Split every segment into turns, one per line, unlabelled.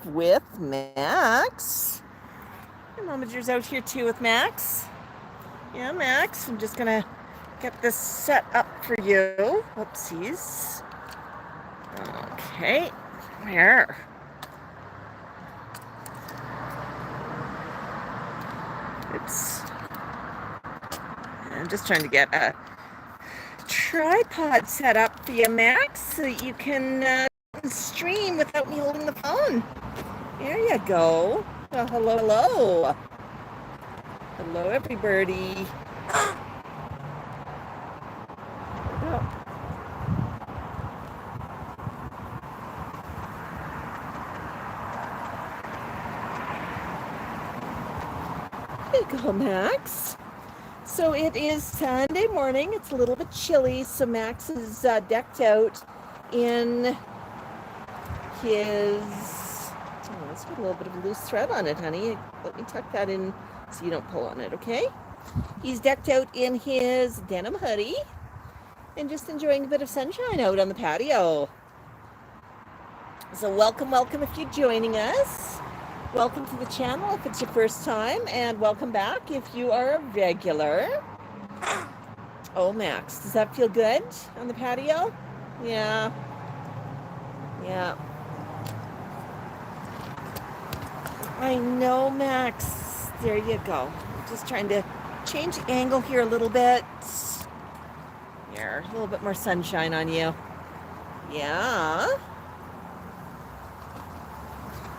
with Max. And Momager's out here too with Max. Yeah, Max, I'm just gonna get this set up for you. Whoopsies. Okay, there. Oops. I'm just trying to get a tripod set up for you, Max, so that you can stream without me holding the phone. There you go. Well, hello, hello. Hello, everybody. There you go, Max. So it is Sunday morning. It's a little bit chilly, so Max is decked out in his... Oh, let's put a little bit of a loose thread on it, honey. Let me tuck that in so you don't pull on it, okay? He's decked out in his denim hoodie and just enjoying a bit of sunshine out on the patio. So welcome, welcome if you're joining us. Welcome to the channel if it's your first time, and welcome back if you are a regular. Oh, Max, does that feel good on the patio? Yeah. Yeah. I know, Max. There you go. I'm just trying to change the angle here a little bit. Here, a little bit more sunshine on you. Yeah.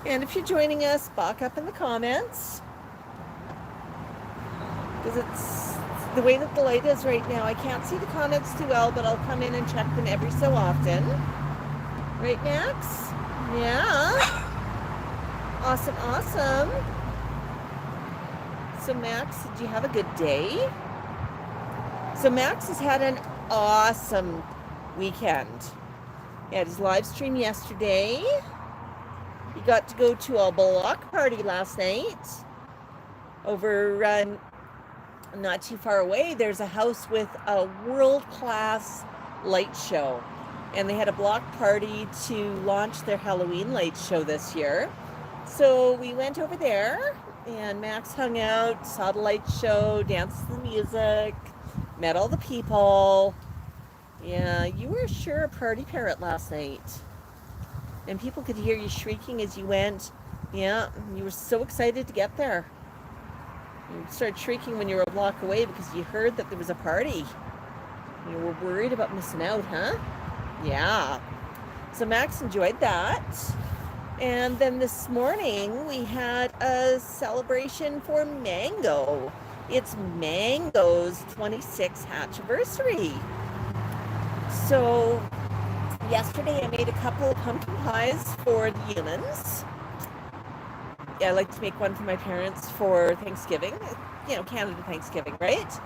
And if you're joining us, balk up in the comments. Because it's the way that the light is right now. I can't see the comments too well, but I'll come in and check them every so often. Right, Max? Yeah. Awesome, awesome. So, Max, did you have a good day? So, Max has had an awesome weekend. He had his live stream yesterday. He got to go to a block party last night over not too far away. There's a house with a world-class light show, and they had a block party to launch their Halloween light show this year. So we went over there, and Max hung out, saw the light show, danced to the music, met all the people. Yeah, you were sure a party parrot last night. And people could hear you shrieking as you went. Yeah, you were so excited to get there. You started shrieking when you were a block away because you heard that there was a party. You were worried about missing out, huh? Yeah. So Max enjoyed that. And then this morning we had a celebration for Mango. It's Mango's 26th hatchiversary. So yesterday I made a couple of pumpkin pies for the humans. Yeah, I like to make one for my parents for Thanksgiving. You know, Canada Thanksgiving, right?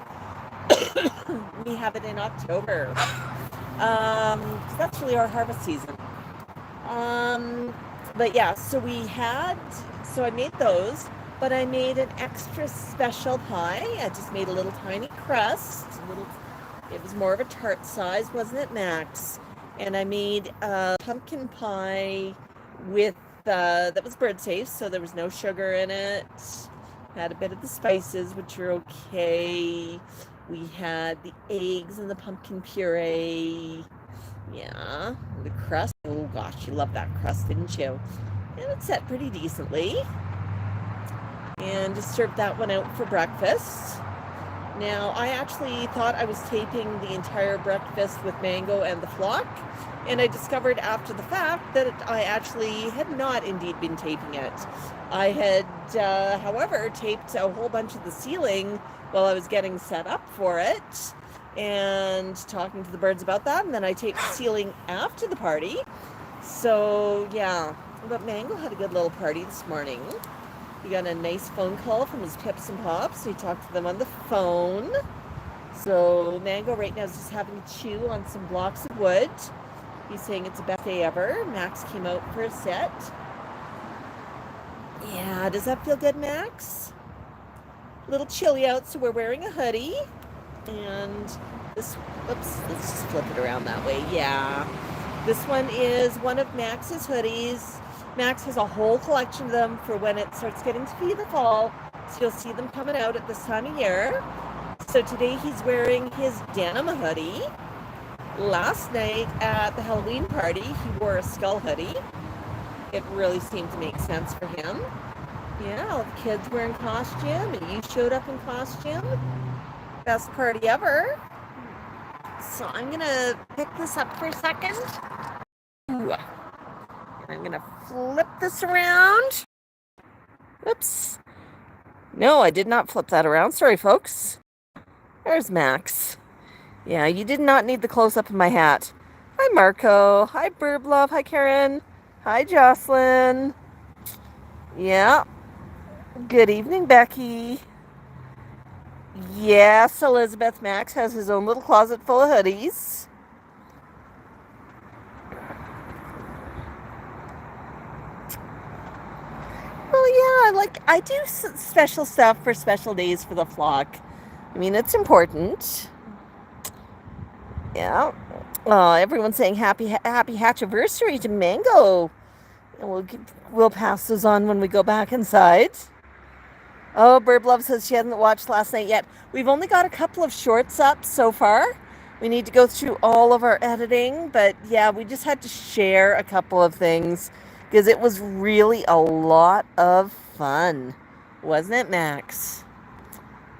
We have it in October. 'Cause that's really our harvest season. But yeah, so I made those, but I made an extra special pie. I just made a little tiny crust. It was more of a tart size, wasn't it, Max? And I made a pumpkin pie with, that was bird safe, so there was no sugar in it. Had a bit of the spices, which are okay. We had the eggs and the pumpkin puree. Yeah, the crust. Oh gosh, you love that crust, didn't you? And it's set pretty decently. And just served that one out for breakfast. Now, I actually thought I was taping the entire breakfast with Mango and the flock, and I discovered after the fact that I actually had not indeed been taping it. I had, however, taped a whole bunch of the ceiling while I was getting set up for it, and talking to the birds about that, and then I taped the ceiling after the party. So, yeah, but Mango had a good little party this morning. He got a nice phone call from his pips and pops. So he talked to them on the phone. So Mango right now is just having a chew on some blocks of wood. He's saying it's the best day ever. Max came out for a set. Yeah, does that feel good, Max? A little chilly out, so we're wearing a hoodie. And this, oops, let's just flip it around that way. Yeah. This one is one of Max's hoodies. Max has a whole collection of them for when it starts getting to be the fall. So you'll see them coming out at this time of year. So today he's wearing his denim hoodie. Last night at the Halloween party, he wore a skull hoodie. It really seemed to make sense for him. Yeah, all the kids were in costume and you showed up in costume. Best party ever. So I'm gonna pick this up for a second. Ooh. I'm gonna flip this around. Oops. No, I did not flip that around. Sorry, folks. There's Max. Yeah, you did not need the close-up of my hat. Hi, Marco. Hi, Burb Love. Hi, Karen. Hi, Jocelyn. Yeah. Good evening, Becky. Yes, Elizabeth. Max has his own little closet full of hoodies. Well, yeah, I do special stuff for special days for the flock. I mean, it's important. Yeah. Everyone's saying happy hatchiversary to Mango. And we'll pass those on when we go back inside. Oh, Burb Love says she hasn't watched last night yet. We've only got a couple of shorts up so far. We need to go through all of our editing, but yeah, we just had to share a couple of things because it was really a lot of fun. Wasn't it, Max?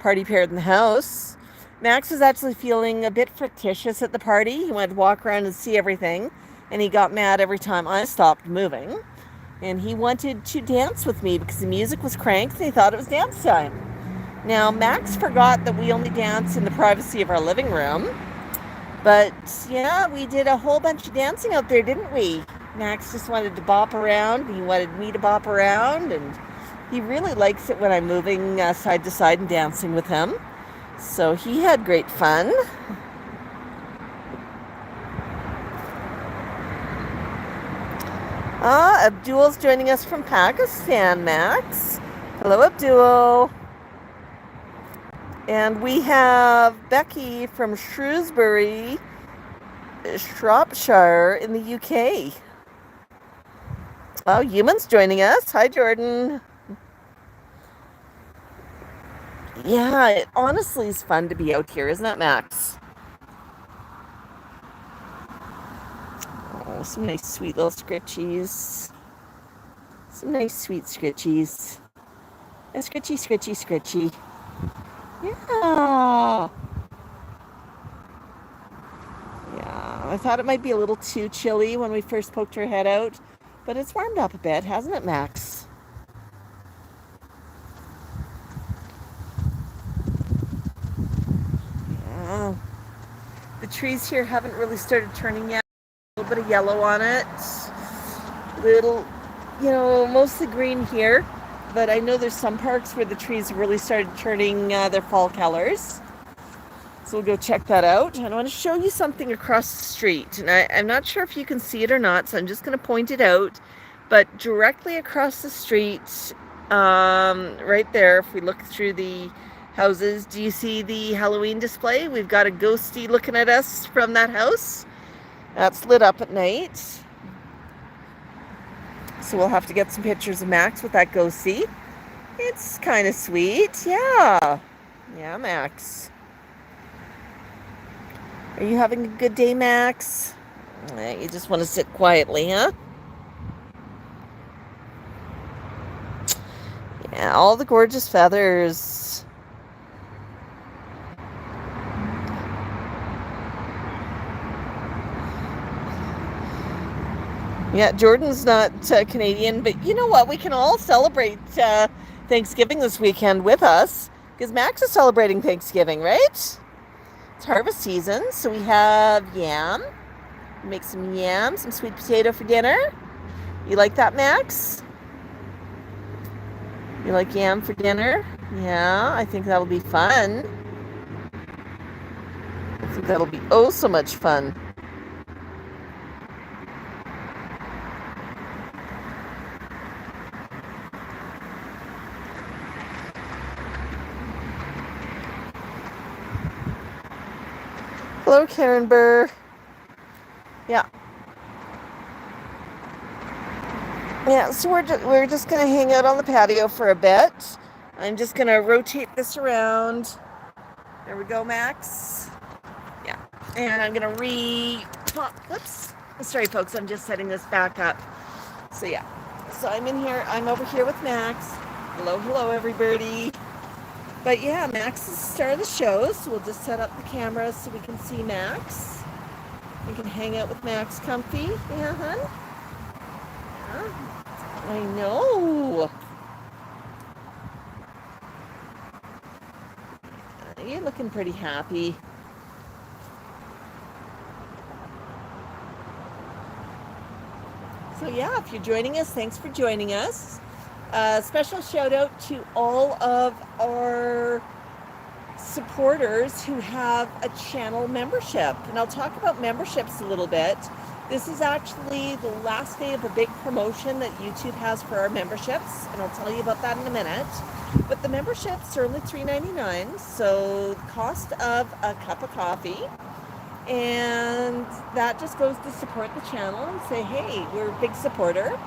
Party paired in the house. Max was actually feeling a bit fictitious at the party. He wanted to walk around and see everything, and he got mad every time I stopped moving. And he wanted to dance with me because the music was cranked and he thought it was dance time. Now, Max forgot that we only dance in the privacy of our living room. But yeah, we did a whole bunch of dancing out there, didn't we? Max just wanted to bop around. He wanted me to bop around. And he really likes it when I'm moving side to side and dancing with him. So he had great fun. Abdul's joining us from Pakistan, Max. Hello, Abdul. And we have Becky from Shrewsbury, Shropshire in the UK. Oh, Human's joining us. Hi, Jordan. Yeah, it honestly is fun to be out here, isn't it, Max? Oh, some nice sweet little scritchies. Some nice sweet scritchies. A scritchy, scritchy, scritchy. Yeah. Yeah, I thought it might be a little too chilly when we first poked her head out, but it's warmed up a bit, hasn't it, Max? Yeah. The trees here haven't really started turning yet. A little bit of yellow on it. Little, mostly green here. But I know there's some parks where the trees really started turning their fall colors. So we'll go check that out. And I want to show you something across the street. And I'm not sure if you can see it or not, so I'm just going to point it out. But directly across the street, right there, if we look through the houses, do you see the Halloween display? We've got a ghosty looking at us from that house. That's lit up at night. So we'll have to get some pictures of Max with that ghosty. It's kind of sweet. Yeah. Yeah, Max. Are you having a good day, Max? You just want to sit quietly, huh? Yeah, all the gorgeous feathers. Yeah, Jordan's not Canadian, but you know what? We can all celebrate Thanksgiving this weekend with us because Max is celebrating Thanksgiving, right? It's harvest season, so we have yam. Make some yam, some sweet potato for dinner. You like that, Max? You like yam for dinner? Yeah, I think that'll be fun. I think that'll be oh so much fun. Hello, Karen Burr. Yeah. Yeah, so we're just gonna hang out on the patio for a bit. I'm just gonna rotate this around. There we go, Max. Yeah, and I'm gonna Oops. Sorry, folks. I'm just setting this back up. So yeah, so I'm in here. I'm over here with Max. Hello, hello, everybody. But yeah, Max is the star of the show, so we'll just set up the camera so we can see Max. We can hang out with Max comfy. Yeah, hun? Yeah. I know. You're looking pretty happy. So yeah, if you're joining us, thanks for joining us. Special shout out to all of our supporters who have a channel membership. And I'll talk about memberships a little bit. This is actually the last day of a big promotion that YouTube has for our memberships, and I'll tell you about that in a minute. But the memberships are only $3.99, so the cost of a cup of coffee. And that just goes to support the channel and say, hey, we're a big supporter.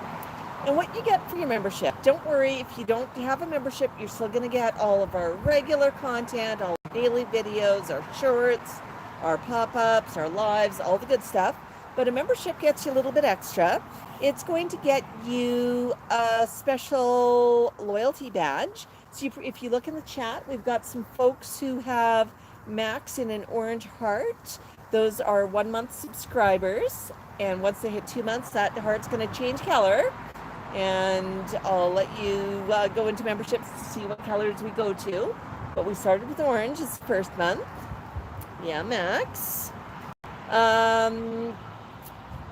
And what you get for your membership, don't worry, if you don't have a membership, you're still going to get all of our regular content, all our daily videos, our shorts, our pop-ups, our lives, all the good stuff. But a membership gets you a little bit extra. It's going to get you a special loyalty badge. So if you look in the chat, we've got some folks who have Max in an orange heart. Those are 1 month subscribers. And once they hit 2 months, that heart's going to change color. And I'll let you go into memberships to see what colors we go to. But we started with orange as the first month. Yeah, Max.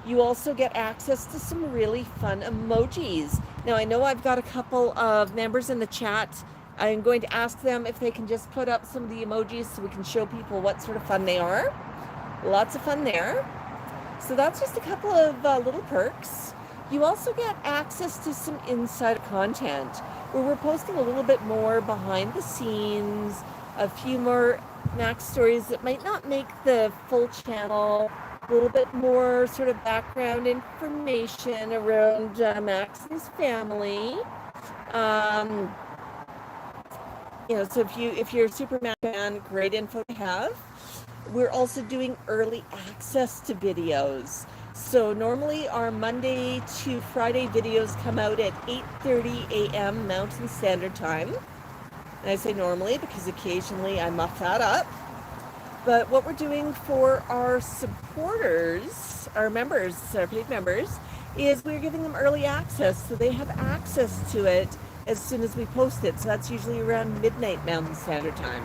You also get access to some really fun emojis. Now, I know I've got a couple of members in the chat. I'm going to ask them if they can just put up some of the emojis so we can show people what sort of fun they are. Lots of fun there. So that's just a couple of little perks. You also get access to some insider content where we're posting a little bit more behind the scenes, a few more Max stories that might not make the full channel, a little bit more sort of background information around Max and his family. So if you're a super Max fan, great info to have. We're also doing early access to videos. So normally our Monday to Friday videos come out at 8:30 a.m. Mountain Standard Time. And I say normally because occasionally I muff that up. But what we're doing for our supporters, our members, our paid members, is we're giving them early access. So they have access to it as soon as we post it. So that's usually around midnight Mountain Standard Time.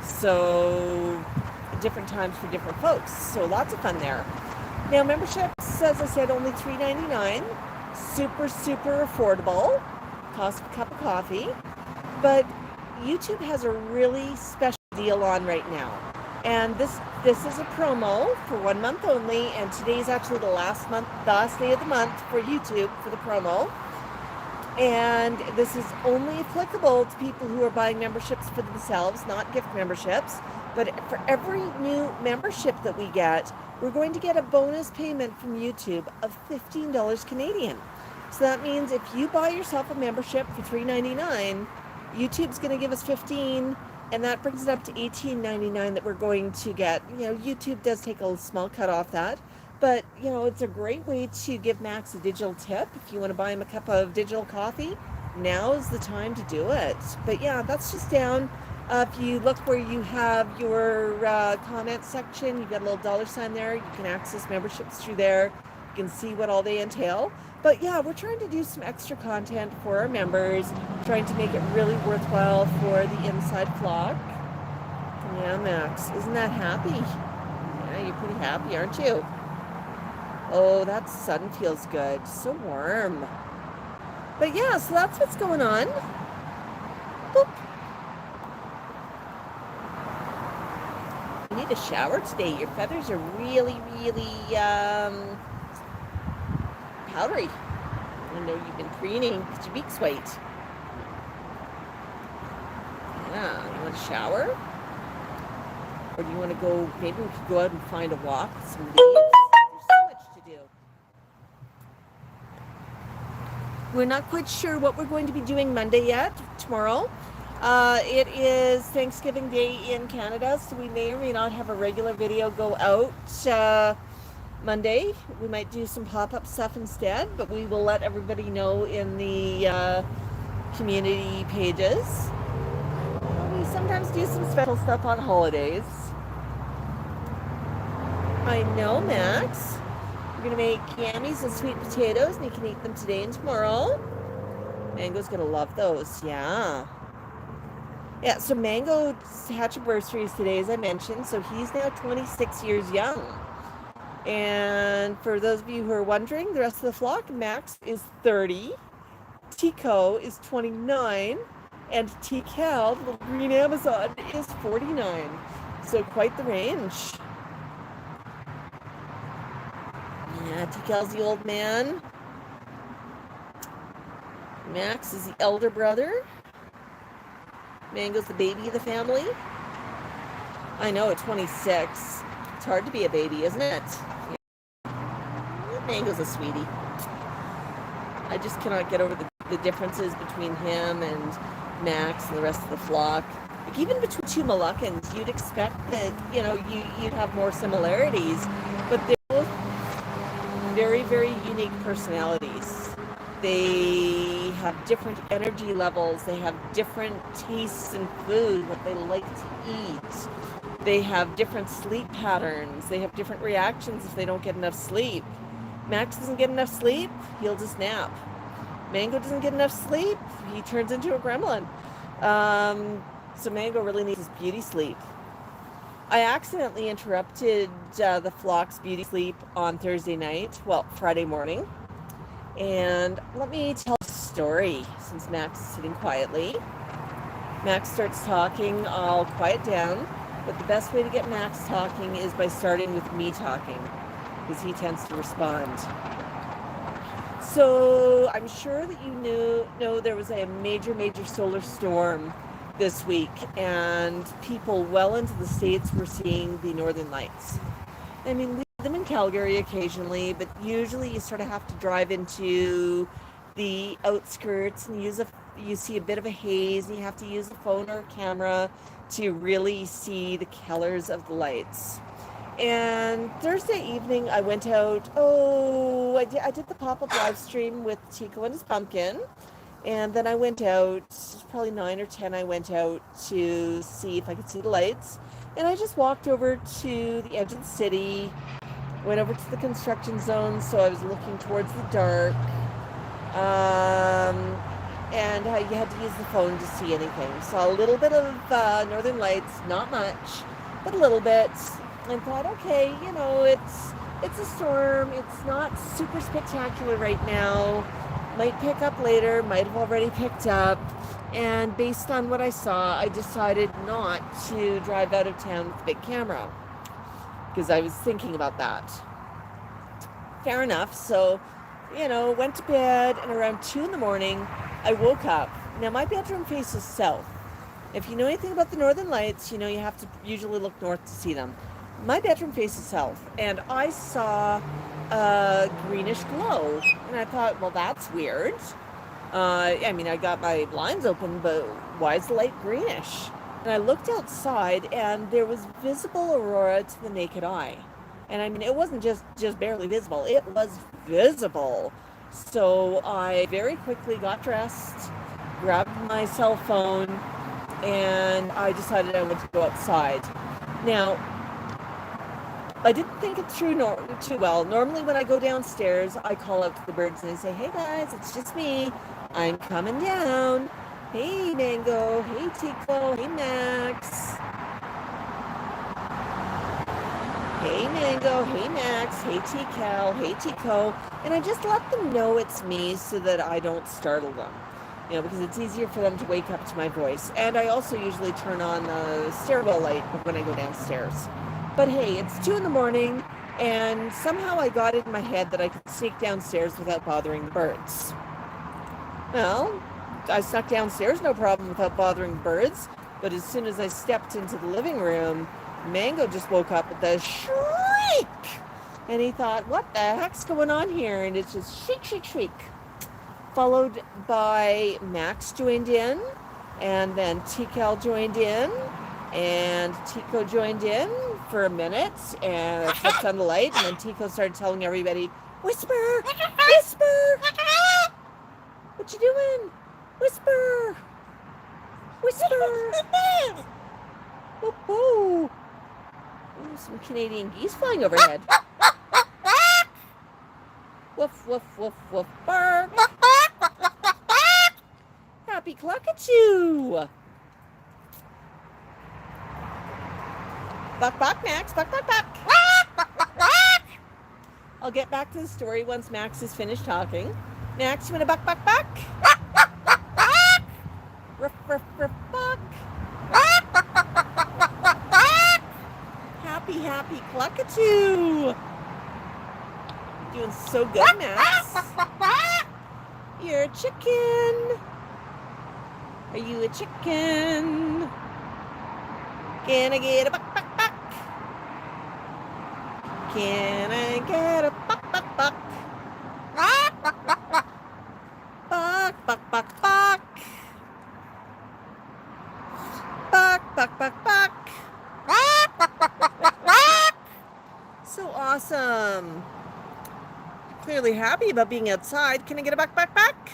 So different times for different folks. So lots of fun there. Now, memberships, as I said, only $3.99. Super, super affordable. Cost of a cup of coffee. But YouTube has a really special deal on right now. And this is a promo for 1 month only. And today's actually the last day of the month for YouTube for the promo. And this is only applicable to people who are buying memberships for themselves, not gift memberships. But for every new membership that we get, we're going to get a bonus payment from YouTube of $15 Canadian. So that means if you buy yourself a membership for $3.99, YouTube's going to give us $15, and that brings it up to $18.99 that we're going to get. YouTube does take a small cut off that, but it's a great way to give Max a digital tip. If you want to buy him a cup of digital coffee, now is the time to do it. But yeah, that's just down. If you look where you have your comment section, you've got a little $sign there. You can access memberships through there. You can see what all they entail. But yeah, we're trying to do some extra content for our members, trying to make it really worthwhile for the InstaFlock. Yeah, Max, isn't that happy? Yeah, you're pretty happy, aren't you? Oh, that sun feels good. So warm. But yeah, so that's what's going on. Boop. You need a shower today. Your feathers are really, really powdery. I know you've been preening because your beak's white. Yeah, you want a shower? Or do you want to go, maybe we could go out and find a walk with some leaves? There's so much to do. We're not quite sure what we're going to be doing Monday yet, tomorrow. It is Thanksgiving Day in Canada, so we may or may not have a regular video go out Monday. We might do some pop-up stuff instead, but we will let everybody know in the community pages. We sometimes do some special stuff on holidays. I know, Max. We're gonna make yammies and sweet potatoes, and you can eat them today and tomorrow. Mango's gonna love those, yeah. Yeah, so Mango's hatchiversary is today, as I mentioned, so he's now 26 years young. And for those of you who are wondering, the rest of the flock, Max is 30, Tico is 29, and T-Cal, the little green Amazon, is 49. So quite the range. Yeah, T-Cal's the old man. Max is the elder brother. Mango's the baby of the family. I know, at 26. It's hard to be a baby, isn't it? Yeah. Mango's a sweetie. I just cannot get over the differences between him and Max and the rest of the flock. Like, even between two Moluccans, you'd expect that, you'd have more similarities, but they're both very, very unique personalities. They have different energy levels. They have different tastes in food, what they like to eat. They have different sleep patterns. They have different reactions if they don't get enough sleep. Max doesn't get enough sleep, he'll just nap. Mango doesn't get enough sleep, he turns into a gremlin. So Mango really needs his beauty sleep. I accidentally interrupted the flock's beauty sleep on Thursday night, Friday morning. And let me tell a story, since Max is sitting quietly. Max starts talking, I'll quiet down, but the best way to get Max talking is by starting with me talking, because he tends to respond. So I'm sure that you know there was a major solar storm this week, and people well into the States were seeing the northern lights. I mean, we see them in Calgary occasionally, but usually you sort of have to drive into the outskirts and you see a bit of a haze, and you have to use a phone or a camera to really see the colors of the lights. And Thursday evening I went out, I did the Popup live stream with Tico and his pumpkin. And then I went out, probably 9 or 10, I went out to see if I could see the lights. And I just walked over to the edge of the city, went over to the construction zone, so I was looking towards the dark. And you had to use the phone to see anything. Saw a little bit of northern lights, not much, but a little bit. And thought, okay, it's a storm. It's not super spectacular right now. Might pick up later, might have already picked up. And based on what I saw, I decided not to drive out of town with the big camera, because I was thinking about that. Fair enough. So, went to bed, and around 2 in the morning, I woke up. Now, my bedroom faces south. If you know anything about the northern lights, you have to usually look north to see them. My bedroom faces south, and I saw a greenish glow, and I thought, well, that's weird. I got my blinds open, but why is the light greenish? And I looked outside, and there was visible aurora to the naked eye. And it wasn't just barely visible, it was visible. So I very quickly got dressed, grabbed my cell phone, and I decided I wanted to go outside. Now, I didn't think it through too well. Normally when I go downstairs, I call out to the birds and I say, hey guys, it's just me. I'm coming down. Hey Mango, hey Tico, hey Max. Hey Mango, hey Max, hey T-Cal, hey Tico. And I just let them know it's me so that I don't startle them. Because it's easier for them to wake up to my voice. And I also usually turn on the stairwell light when I go downstairs. But hey, it's 2 in the morning, and somehow I got it in my head that I could sneak downstairs without bothering the birds. Well, I snuck downstairs, no problem, without bothering the birds. But as soon as I stepped into the living room, Mango just woke up with a shriek. And he thought, what the heck's going on here? And it's just shriek, shriek, shriek. followed by Max joined in, and then TCal joined in, and Tico joined in for a minute, and I flipped on the light, and then Tico started telling everybody, whisper, whisper, what you doing? Whisper, whisper. Whoop, whoop. Ooh, some Canadian geese flying overhead. Woof, woof, woof, woof, bark. Happy Cluckachoo. Buck, buck, Max, buck, buck, buck. I'll get back to the story once Max is finished talking. Max, you want to buck, buck, buck? Ruff, ruff, ruff, buck. Happy, happy Cluckachoo. Doing so good, Max. You're a chicken. Are you a chicken? Can I get a buck, buck, buck? Can I get a buck, buck, buck? Buck, buck, buck, buck. Buck, buck, buck, buck. So awesome. Clearly happy about being outside. Can I get a buck, buck, buck?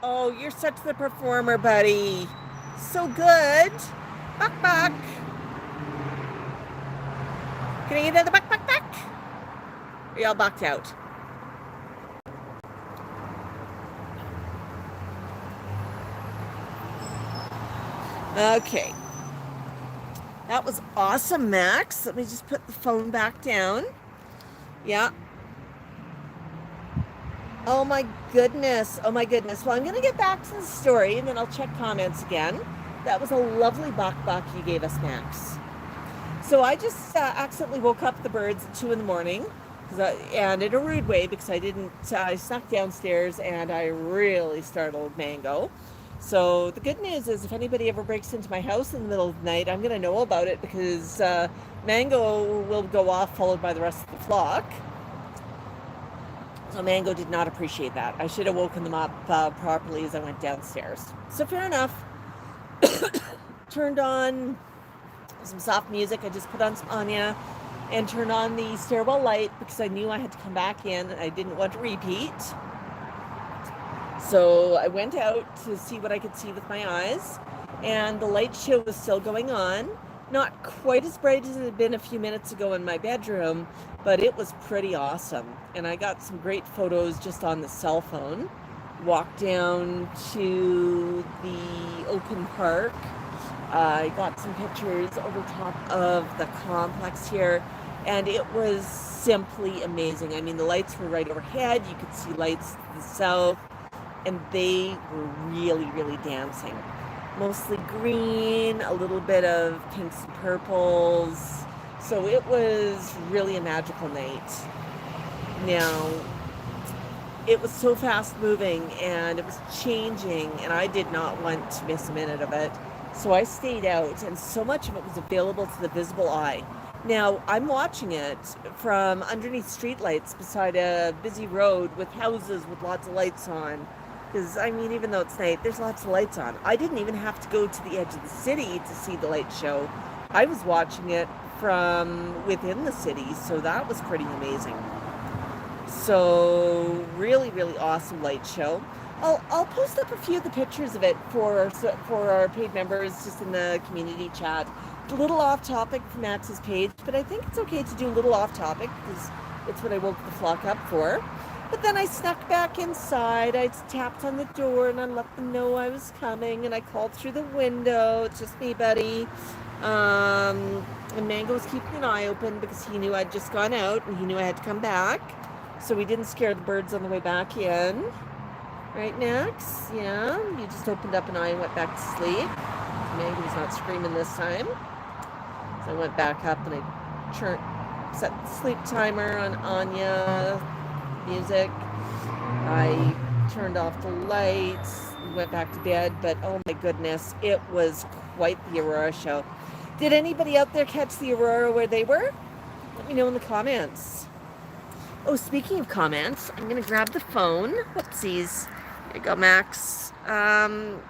Oh, you're such the performer, buddy. So good. Buck, buck. Can I get another buck, buck, buck? Are y'all bucked out? Okay. That was awesome, Max. Let me just put the phone back down. Yeah. Oh my goodness. Oh my goodness. Well, I'm going to get back to the story and then I'll check comments again. That was a lovely buck you gave us, Max. So I just accidentally woke up the birds at 2 a.m. And in a rude way because I snuck downstairs and I really startled Mango. So the good news is if anybody ever breaks into my house in the middle of the night, I'm going to know about it because Mango will go off followed by the rest of the flock. So Mango did not appreciate that. I should have woken them up properly as I went downstairs. So fair enough. Turned on some soft music. I just put on some Anya and turned on the stairwell light because I knew I had to come back in and I didn't want to repeat. So I went out to see what I could see with my eyes, and the light show was still going on. Not quite as bright as it had been a few minutes ago in my bedroom, but it was pretty awesome. And I got some great photos just on the cell phone. Walked down to the open park. I got some pictures over top of the complex here, and it was simply amazing. I mean, the lights were right overhead. You could see lights to the south. And they were really, really dancing. Mostly green, a little bit of pinks and purples. So it was really a magical night. Now, it was so fast moving and it was changing and I did not want to miss a minute of it. So I stayed out and so much of it was available to the visible eye. Now, I'm watching it from underneath streetlights beside a busy road with houses with lots of lights on. Because, I mean, even though it's night, there's lots of lights on. I didn't even have to go to the edge of the city to see the light show. I was watching it from within the city, so that was pretty amazing. So, really, really awesome light show. I'll post up a few of the pictures of it for our paid members just in the community chat. A little off topic from Max's page, but I think it's okay to do a little off topic because it's what I woke the flock up for. But then I snuck back inside. I tapped on the door and I let them know I was coming and I called through the window. It's just me, buddy. And Mango was keeping an eye open because he knew I'd just gone out and he knew I had to come back. So we didn't scare the birds on the way back in. Right, Max? Yeah, you just opened up an eye and went back to sleep. Mango's not screaming this time. So I went back up and I set the sleep timer on Anya. Music. I turned off the lights, went back to bed, but oh my goodness, it was quite the Aurora show. Did anybody out there catch the Aurora where they were? Let me know in the comments. Oh, speaking of comments, I'm going to grab the phone. Whoopsies. Here you go, Max. I'm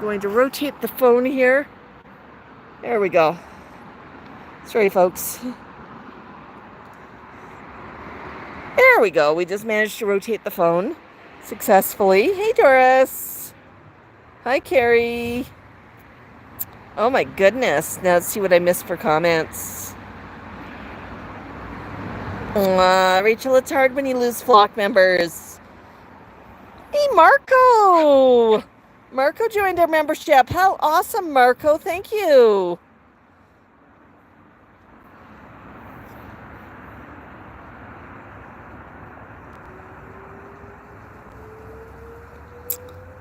going to rotate the phone here. There we go. Sorry, folks. There we go. We just managed to rotate the phone successfully. Hey, Doris. Hi, Carrie. Oh, my goodness. Now let's see what I missed for comments. Rachel, it's hard when you lose flock members. Hey, Marco. Marco joined our membership. How awesome, Marco. Thank you.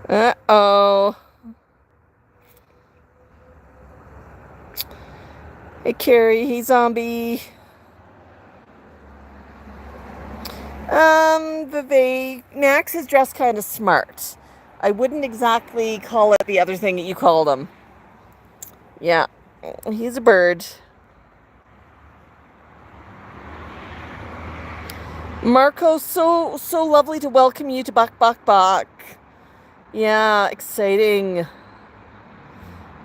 Uh-oh. Hey, Carrie. Hey, zombie. Max is dressed kind of smart. I wouldn't exactly call it the other thing that you called him. Yeah, he's a bird. Marco, so lovely to welcome you to Buck Buck Buck. Yeah, exciting.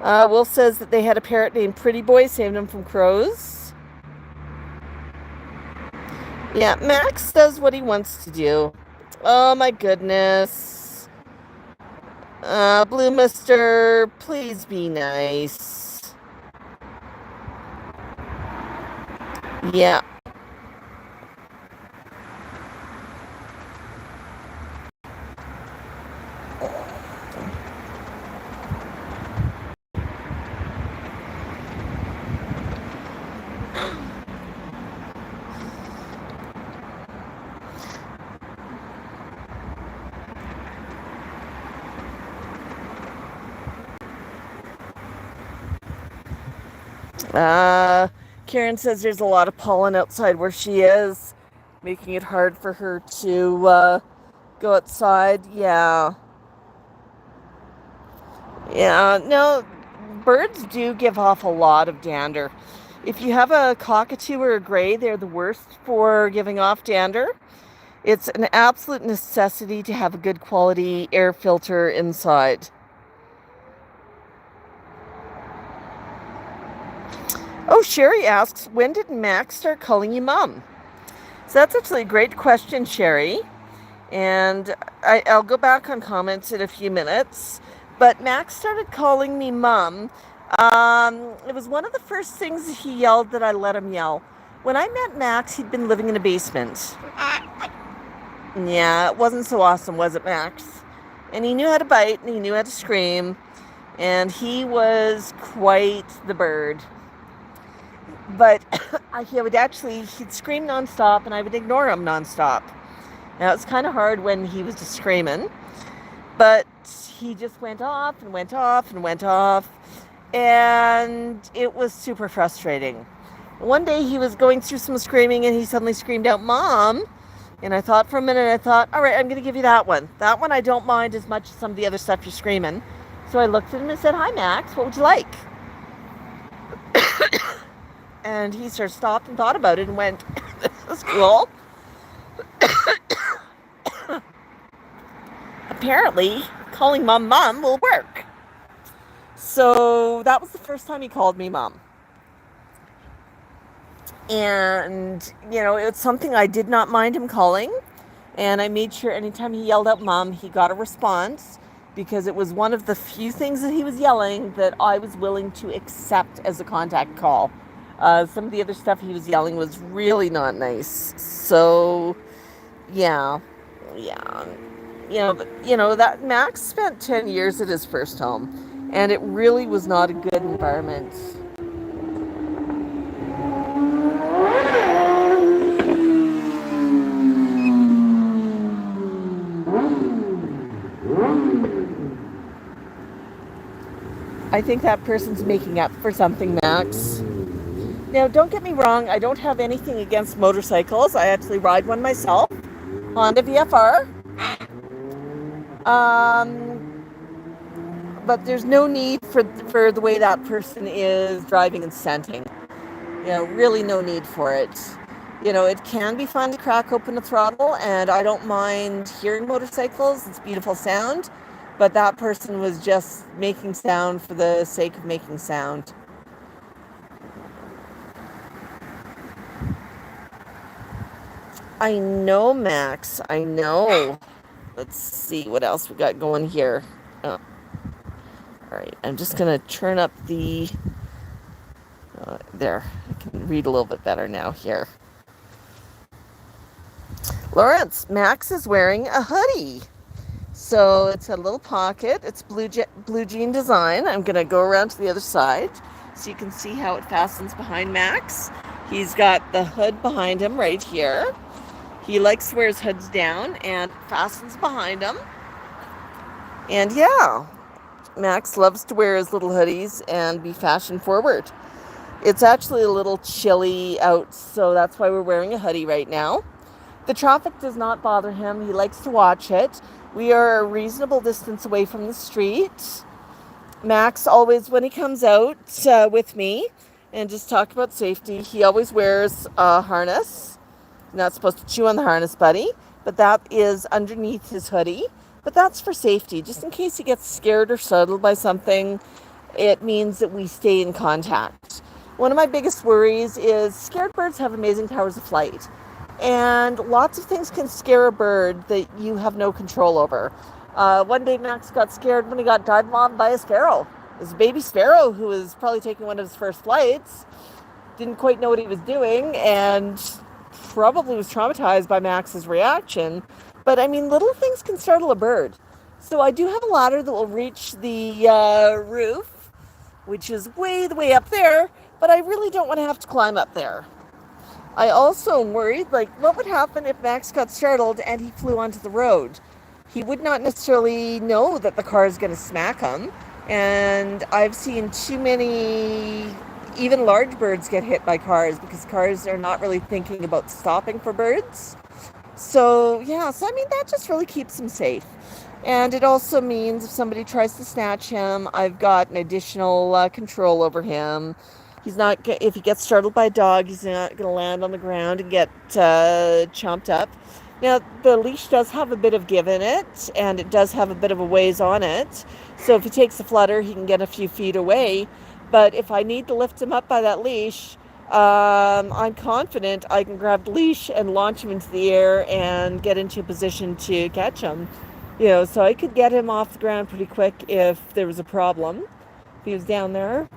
Will says that they had a parrot named Pretty Boy, saved him from crows. Yeah, Max does what he wants to do. Oh my goodness. Blue Mister, please be nice. Yeah. Karen says there's a lot of pollen outside where she is, making it hard for her to go outside. Yeah. Yeah, no, birds do give off a lot of dander. If you have a cockatoo or a gray, they're the worst for giving off dander. It's an absolute necessity to have a good quality air filter inside. Oh, Sherry asks, when did Max start calling you Mom? So that's actually a great question, Sherry. And I'll go back on comments in a few minutes. But Max started calling me Mom. It was one of the first things he yelled that I let him yell. When I met Max, he'd been living in a basement. Yeah, it wasn't so awesome, was it, Max? And he knew how to bite, and he knew how to scream. And he was quite the bird. But he'd scream nonstop, and I would ignore him nonstop. Now, it's kind of hard when he was just screaming, but he just went off and went off and went off, and it was super frustrating. One day, he was going through some screaming, and he suddenly screamed out, Mom, and I thought for a minute, all right, I'm going to give you that one. That one I don't mind as much as some of the other stuff you're screaming. So I looked at him and said, hi, Max, what would you like? And he sort of stopped and thought about it and went, this is cool. Apparently, calling Mom Mom will work. So that was the first time he called me Mom. And, it's something I did not mind him calling. And I made sure anytime he yelled out Mom, he got a response, because it was one of the few things that he was yelling that I was willing to accept as a contact call. Some of the other stuff he was yelling was really not nice. So, yeah. That Max spent 10 years at his first home, and it really was not a good environment. I think that person's making up for something, Max. Now, don't get me wrong, I don't have anything against motorcycles. I actually ride one myself, Honda VFR. but there's no need for the way that person is driving and scenting. Really no need for it. It can be fun to crack open the throttle, and I don't mind hearing motorcycles. It's beautiful sound, but that person was just making sound for the sake of making sound. I know, Max. I know. Let's see what else we got going here. Oh. All right, I'm just going to turn up the... there, I can read a little bit better now here. Lawrence, Max is wearing a hoodie. So it's a little pocket. It's blue jean design. I'm going to go around to the other side so you can see how it fastens behind Max. He's got the hood behind him right here. He likes to wear his hoods down and fastens behind him. And yeah, Max loves to wear his little hoodies and be fashion forward. It's actually a little chilly out, so that's why we're wearing a hoodie right now. The traffic does not bother him. He likes to watch it. We are a reasonable distance away from the street. Max always, when he comes out with me and just talk about safety, he always wears a harness. You're not supposed to chew on the harness, buddy, but that is underneath his hoodie. But that's for safety, just in case he gets scared or startled by something. It means that we stay in contact. One of my biggest worries is scared birds have amazing powers of flight. And lots of things can scare a bird that you have no control over. One day Max got scared when he got dive bombed by a sparrow. It was a baby sparrow who was probably taking one of his first flights. Didn't quite know what he was doing and probably was traumatized by Max's reaction. But I mean, little things can startle a bird. So I do have a ladder that will reach the roof, which is way up there, but I really don't want to have to climb up there. I also am worried, what would happen if Max got startled and he flew onto the road? He would not necessarily know that the car is going to smack him. And I've seen too many, even large birds get hit by cars because cars are not really thinking about stopping for birds. So I mean, that just really keeps him safe. And it also means if somebody tries to snatch him, I've got an additional control over him. If he gets startled by a dog, he's not going to land on the ground and get chomped up. Now, the leash does have a bit of give in it, and it does have a bit of a ways on it. So if he takes a flutter, he can get a few feet away. But if I need to lift him up by that leash, I'm confident I can grab the leash and launch him into the air and get into a position to catch him. So I could get him off the ground pretty quick if there was a problem. If he was down there,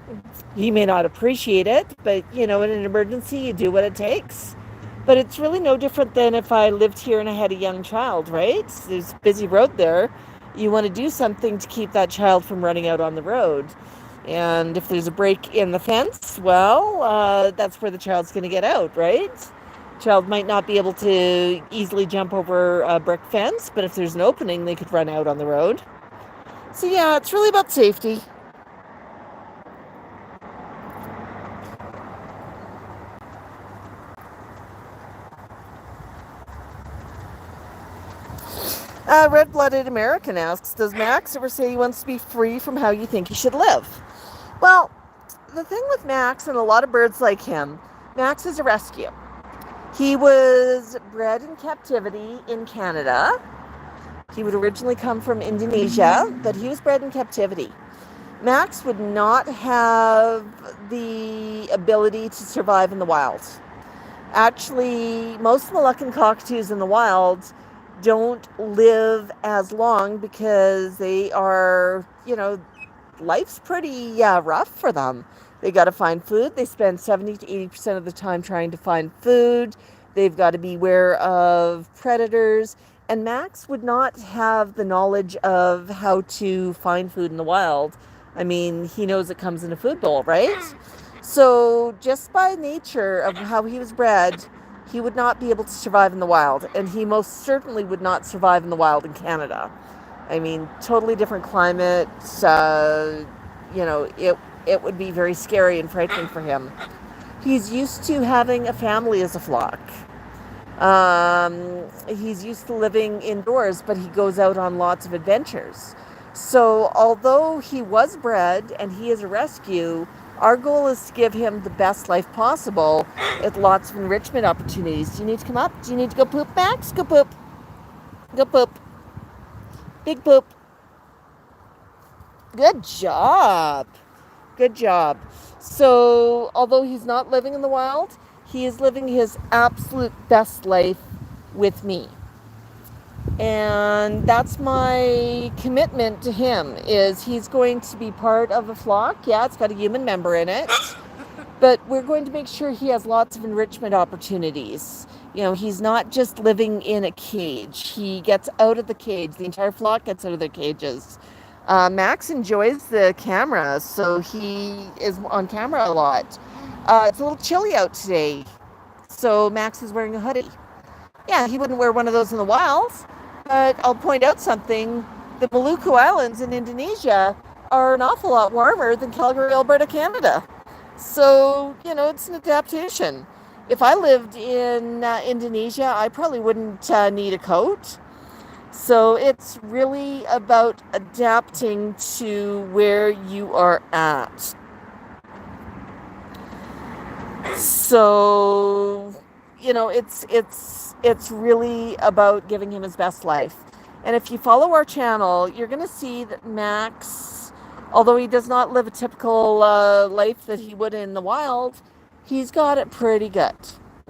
he may not appreciate it, but in an emergency, you do what it takes. But it's really no different than if I lived here and I had a young child, right? There's a busy road there. You want to do something to keep that child from running out on the road. And if there's a break in the fence, well, that's where the child's going to get out, right? Child might not be able to easily jump over a brick fence, but if there's an opening, they could run out on the road. So yeah, it's really about safety. Red-blooded American asks, does Max ever say he wants to be free from how you think he should live? Well, the thing with Max and a lot of birds like him, Max is a rescue. He was bred in captivity in Canada. He would originally come from Indonesia, but he was bred in captivity. Max would not have the ability to survive in the wild. Actually, most Moluccan cockatoos in the wild don't live as long because they are, life's pretty rough for them. They got to find food. They spend 70 to 80% of the time trying to find food. They've got to be aware of predators. And Max would not have the knowledge of how to find food in the wild. I mean, he knows it comes in a food bowl, right? So just by nature of how he was bred, he would not be able to survive in the wild. And he most certainly would not survive in the wild in Canada. I mean, totally different climate. It would be very scary and frightening for him. He's used to having a family as a flock. He's used to living indoors, but he goes out on lots of adventures. So although he was bred and he is a rescue, our goal is to give him the best life possible with lots of enrichment opportunities. Do you need to come up? Do you need to go poop, Max? Go poop. Go poop. Big poop. Good job. Good job. So although he's not living in the wild, he is living his absolute best life with me. And that's my commitment to him, is he's going to be part of a flock. Yeah, it's got a human member in it, but we're going to make sure he has lots of enrichment opportunities. You know, he's not just living in a cage. He gets out of the cage. The entire flock gets out of their cages. Max enjoys the camera, so he is on camera a lot. It's a little chilly out today, so Max is wearing a hoodie. Yeah, he wouldn't wear one of those in the wild. But I'll point out something. The Moluccan Islands in Indonesia are an awful lot warmer than Calgary, Alberta, Canada. So, you know, it's an adaptation. If I lived in Indonesia, I probably wouldn't need a coat. So it's really about adapting to where you are at. So, you know, it's really about giving him his best life. And if you follow our channel, you're going to see that Max, although he does not live a typical life that he would in the wild, he's got it pretty good.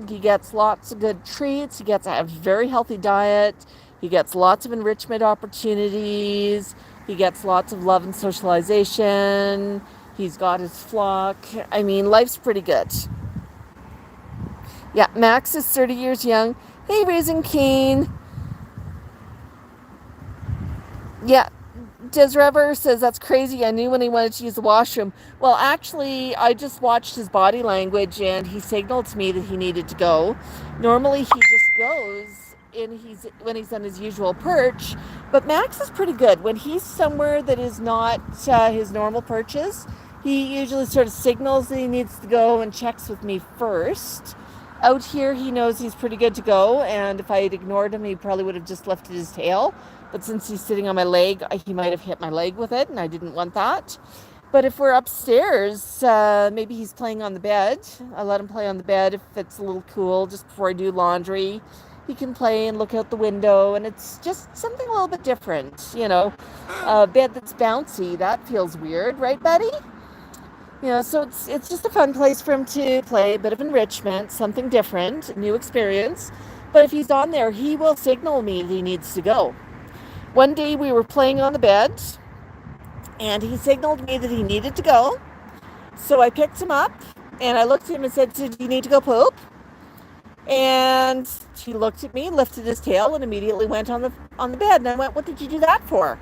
He gets lots of good treats. He gets a very healthy diet. He gets lots of enrichment opportunities. He gets lots of love and socialization. He's got his flock. I mean, life's pretty good. Yeah, Max is 30 years young. Hey, Raising Cane. Yeah, Des Rever says, that's crazy. I knew when he wanted to use the washroom. Well, actually, I just watched his body language and he signaled to me that he needed to go. Normally, he just goes when he's on his usual perch. But Max is pretty good. When he's somewhere that is not his normal perches, he usually sort of signals that he needs to go and checks with me first. Out here, he knows he's pretty good to go, and if I had ignored him, he probably would have just lifted his tail. But since he's sitting on my leg, he might have hit my leg with it, and I didn't want that. But if we're upstairs, maybe he's playing on the bed. I let him play on the bed if it's a little cool, just before I do laundry. He can play and look out the window, and it's just something a little bit different, you know. A bed that's bouncy, that feels weird, right, Betty? You know, so it's just a fun place for him to play, a bit of enrichment, something different, a new experience. But if he's on there, he will signal me that he needs to go. One day we were playing on the bed, and he signaled me that he needed to go. So I picked him up, and I looked at him and said, do you need to go poop? And he looked at me, lifted his tail, and immediately went on the bed. And I went, what did you do that for?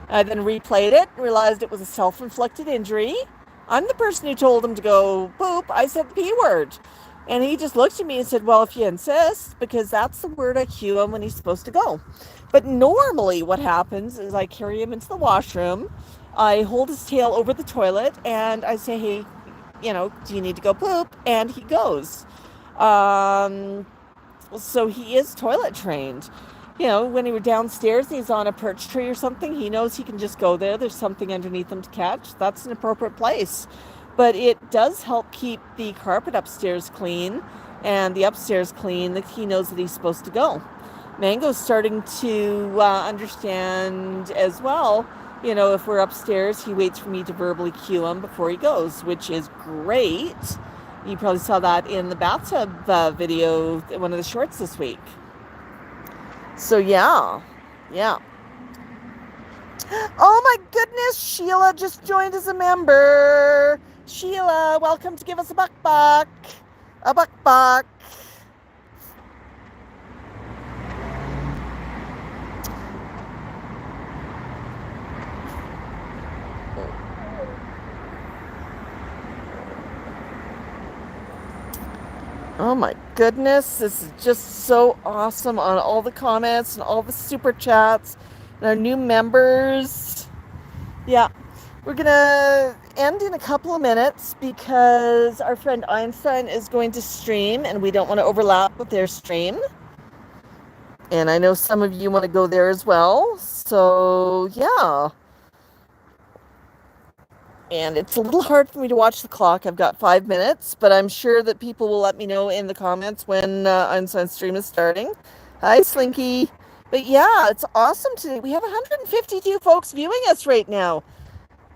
I then replayed it, realized it was a self-inflicted injury. I'm the person who told him to go poop. I said the P word. And he just looked at me and said, well, if you insist, because that's the word I cue him when he's supposed to go. But normally what happens is I carry him into the washroom. I hold his tail over the toilet and I say, hey, you know, do you need to go poop? And he goes. So he is toilet trained. You know, when he were downstairs and he's on a perch tree or something, he knows he can just go there. There's something underneath him to catch. That's an appropriate place. But it does help keep the carpet upstairs clean and the upstairs clean, that he knows that he's supposed to go. Mango's starting to understand as well. You know, if we're upstairs, he waits for me to verbally cue him before he goes, which is great. You probably saw that in the bathtub video, one of the shorts this week. So yeah. Oh my goodness, Sheila just joined as a member. Sheila, welcome to give us a buck. A buck. Oh my goodness, this is just so awesome on all the comments and all the super chats and our new members. Yeah, we're going to end in a couple of minutes because our friend Einstein is going to stream and we don't want to overlap with their stream. And I know some of you want to go there as well. So, yeah. And it's a little hard for me to watch the clock. I've got 5 minutes, but I'm sure that people will let me know in the comments when Unsigned Stream is starting. Hi, Slinky. But yeah, it's awesome today. We have 152 folks viewing us right now.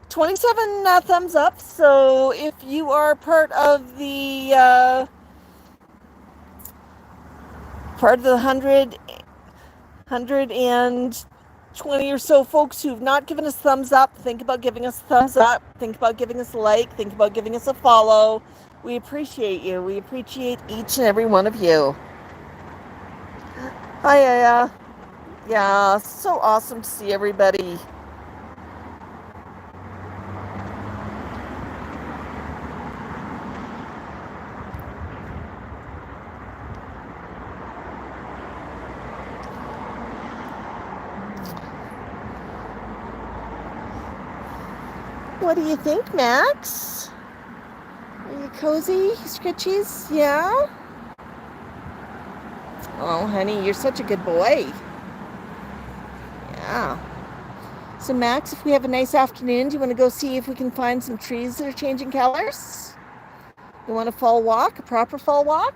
27 thumbs up. So if you are part of the 120 or so folks who've not given us thumbs up, think about giving us a thumbs up. Think about giving us a like. Think about giving us a follow. We appreciate you. We appreciate each and every one of you. Hi, Aya. Yeah, so awesome to see everybody. What do you think, Max? Are you cozy, Scritchies? Yeah? Oh, honey, you're such a good boy. Yeah. So, Max, if we have a nice afternoon, do you want to go see if we can find some trees that are changing colors? You want a fall walk, a proper fall walk?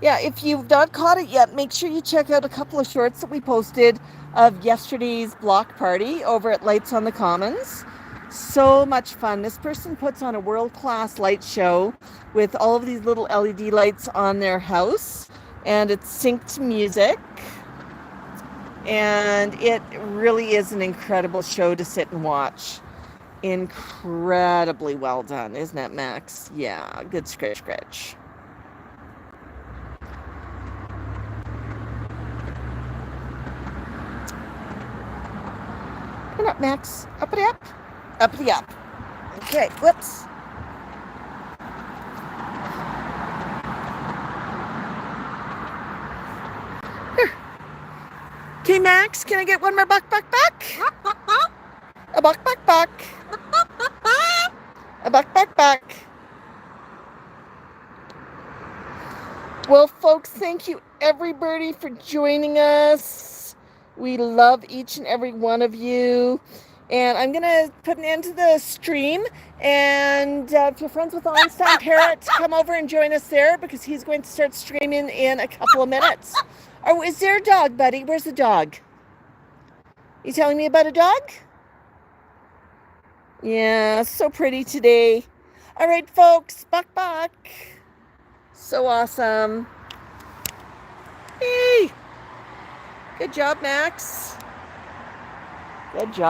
Yeah, if you've not caught it yet, make sure you check out a couple of shorts that we posted of yesterday's block party over at Lights on the Commons. So much fun. This person puts on a world-class light show with all of these little LED lights on their house, and it's synced music. And it really is an incredible show to sit and watch. Incredibly well done, isn't it, Max? Yeah, good scratch. Come up, Max. Uppity up. Uppity up. Okay, whoops. Here. Okay, Max, can I get one more buck? A buck. A buck. Well, folks, thank you everybody for joining us. We love each and every one of you. And I'm going to put an end to the stream. And if you're friends with Einstein Parrot, come over and join us there because he's going to start streaming in a couple of minutes. Oh, is there a dog, buddy? Where's the dog? You telling me about a dog? Yeah, so pretty today. All right, folks, buck. So awesome. Hey, good job, Max. Good job.